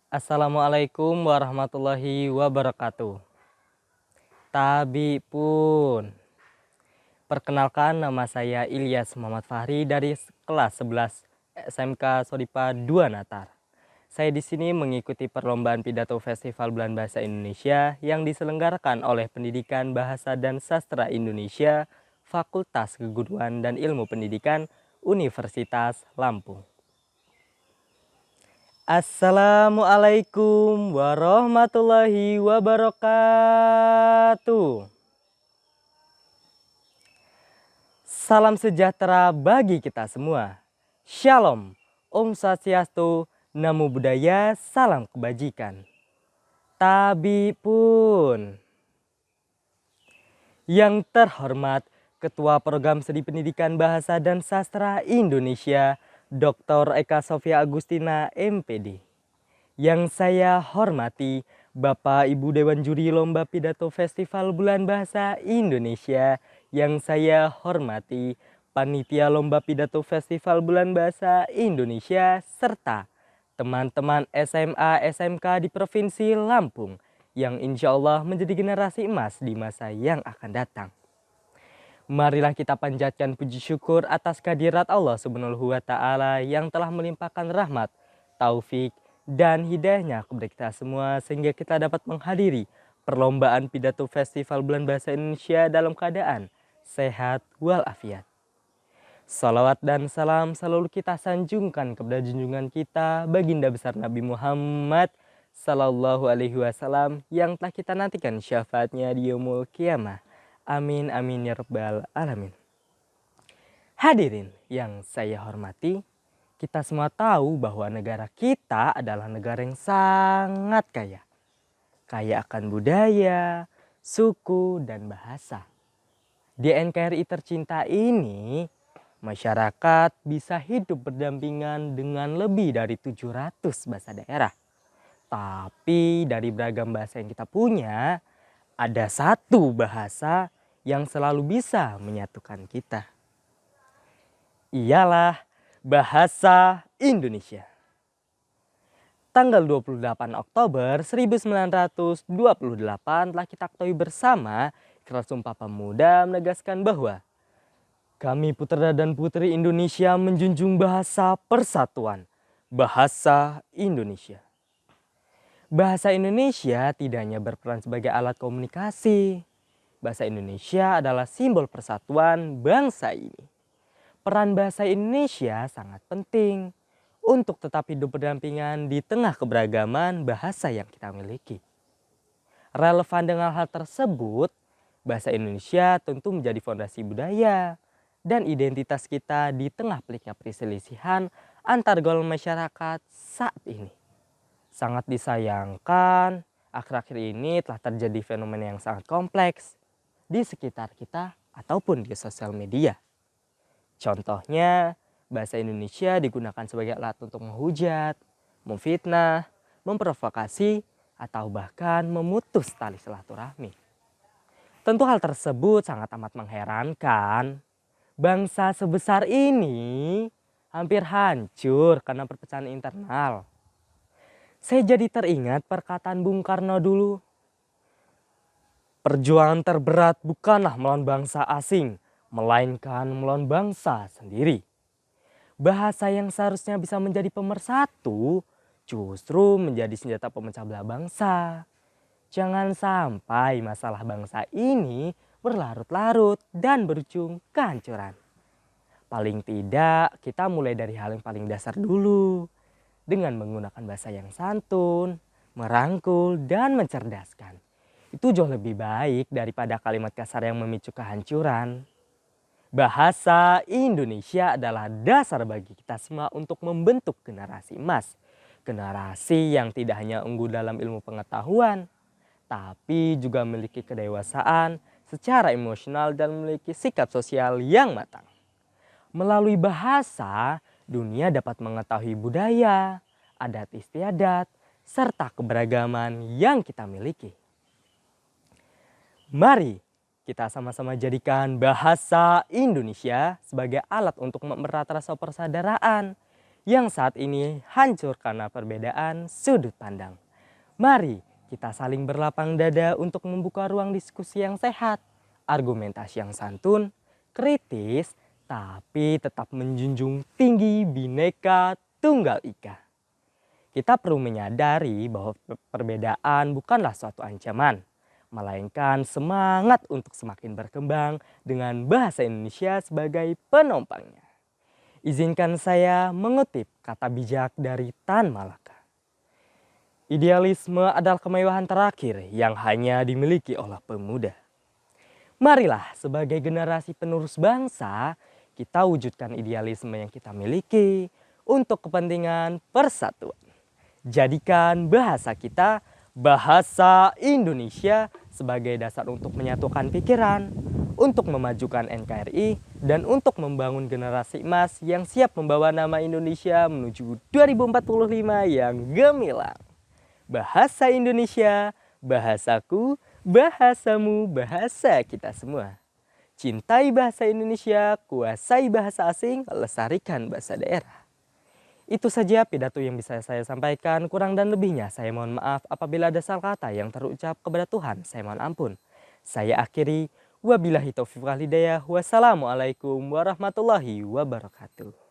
Assalamualaikum warahmatullahi wabarakatuh. Tabi pun. Perkenalkan, nama saya Ilyas Muhammad Fahri dari kelas 11 SMK Sodipa 2 Natar. Saya di sini mengikuti perlombaan pidato Festival Bulan Bahasa Indonesia yang diselenggarakan oleh Pendidikan Bahasa dan Sastra Indonesia, Fakultas Keguruan dan Ilmu Pendidikan, Universitas Lampung. Assalamualaikum warahmatullahi wabarakatuh. Salam sejahtera bagi kita semua. Shalom, Om Swastiastu, Namo Buddhaya, salam kebajikan. Tabi pun. Yang terhormat Ketua Program Studi Pendidikan Bahasa dan Sastra Indonesia, Dr. Eka Sofia Agustina, MPD. Yang saya hormati Bapak Ibu Dewan Juri Lomba Pidato Festival Bulan Bahasa Indonesia. Yang saya hormati Panitia Lomba Pidato Festival Bulan Bahasa Indonesia serta teman-teman SMA SMK di Provinsi Lampung yang insya Allah menjadi generasi emas di masa yang akan datang. Marilah kita panjatkan puji syukur atas kehadirat Allah Subhanahu wa Ta'ala yang telah melimpahkan rahmat, taufik, dan hidayahnya kepada kita semua sehingga kita dapat menghadiri perlombaan pidato Festival Bulan Bahasa Indonesia dalam keadaan sehat walafiat. Salawat dan salam selalu kita sanjungkan kepada junjungan kita baginda besar Nabi Muhammad Sallallahu Alaihi Wasallam yang telah kita nantikan syafaatnya di yaumul qiyamah. Amin amin ya rabbal alamin. Hadirin yang saya hormati, kita semua tahu bahwa negara kita adalah negara yang sangat kaya. Kaya akan budaya, suku, dan bahasa. Di NKRI tercinta ini, masyarakat bisa hidup berdampingan dengan lebih dari 700 bahasa daerah. Tapi dari beragam bahasa yang kita punya, ada satu bahasa yang selalu bisa menyatukan kita. Ialah bahasa Indonesia. Tanggal 28 Oktober 1928 telah kita ketahui bersama Ikrar Sumpah Pemuda menegaskan bahwa kami putra dan putri Indonesia menjunjung bahasa persatuan, bahasa Indonesia. Bahasa Indonesia tidak hanya berperan sebagai alat komunikasi. Bahasa Indonesia adalah simbol persatuan bangsa ini. Peran bahasa Indonesia sangat penting untuk tetap hidup berdampingan di tengah keberagaman bahasa yang kita miliki. Relevan dengan hal tersebut, bahasa Indonesia tentu menjadi fondasi budaya dan identitas kita di tengah peliknya perselisihan antar golongan masyarakat saat ini. Sangat disayangkan, akhir-akhir ini telah terjadi fenomena yang sangat kompleks di sekitar kita ataupun di sosial media. Contohnya, bahasa Indonesia digunakan sebagai alat untuk menghujat, memfitnah, memprovokasi, atau bahkan memutus tali silaturahmi. Tentu hal tersebut sangat amat mengherankan. Bangsa sebesar ini hampir hancur karena perpecahan internal. Saya jadi teringat perkataan Bung Karno dulu. Perjuangan terberat bukanlah melawan bangsa asing, melainkan melawan bangsa sendiri. Bahasa yang seharusnya bisa menjadi pemersatu, justru menjadi senjata pemecah belah bangsa. Jangan sampai masalah bangsa ini berlarut-larut dan berujung kehancuran. Paling tidak kita mulai dari hal yang paling dasar dulu. Dengan menggunakan bahasa yang santun, merangkul, dan mencerdaskan. Itu jauh lebih baik daripada kalimat kasar yang memicu kehancuran. Bahasa Indonesia adalah dasar bagi kita semua untuk membentuk generasi emas. Generasi yang tidak hanya unggul dalam ilmu pengetahuan, tapi juga memiliki kedewasaan secara emosional dan memiliki sikap sosial yang matang. Melalui bahasa, dunia dapat mengetahui budaya, adat istiadat, serta keberagaman yang kita miliki. Mari kita sama-sama jadikan bahasa Indonesia sebagai alat untuk mempererat rasa persaudaraan yang saat ini hancur karena perbedaan sudut pandang. Mari kita saling berlapang dada untuk membuka ruang diskusi yang sehat, argumentasi yang santun, kritis, tapi tetap menjunjung tinggi Bhinneka Tunggal Ika. Kita perlu menyadari bahwa perbedaan bukanlah suatu ancaman, melainkan semangat untuk semakin berkembang dengan bahasa Indonesia sebagai penopangnya. Izinkan saya mengutip kata bijak dari Tan Malaka. Idealisme adalah kemewahan terakhir yang hanya dimiliki oleh pemuda. Marilah sebagai generasi penerus bangsa, kita wujudkan idealisme yang kita miliki untuk kepentingan persatuan. Jadikan bahasa kita, bahasa Indonesia sebagai dasar untuk menyatukan pikiran, untuk memajukan NKRI, dan untuk membangun generasi emas yang siap membawa nama Indonesia menuju 2045 yang gemilang. Bahasa Indonesia, bahasaku, bahasamu, bahasa kita semua. Cintai bahasa Indonesia, kuasai bahasa asing, lestarikan bahasa daerah. Itu saja pidato yang bisa saya sampaikan, kurang dan lebihnya saya mohon maaf apabila ada salah kata yang terucap kepada Tuhan, saya mohon ampun. Saya akhiri, wabillahi taufiq wal hidayah, wassalamualaikum warahmatullahi wabarakatuh.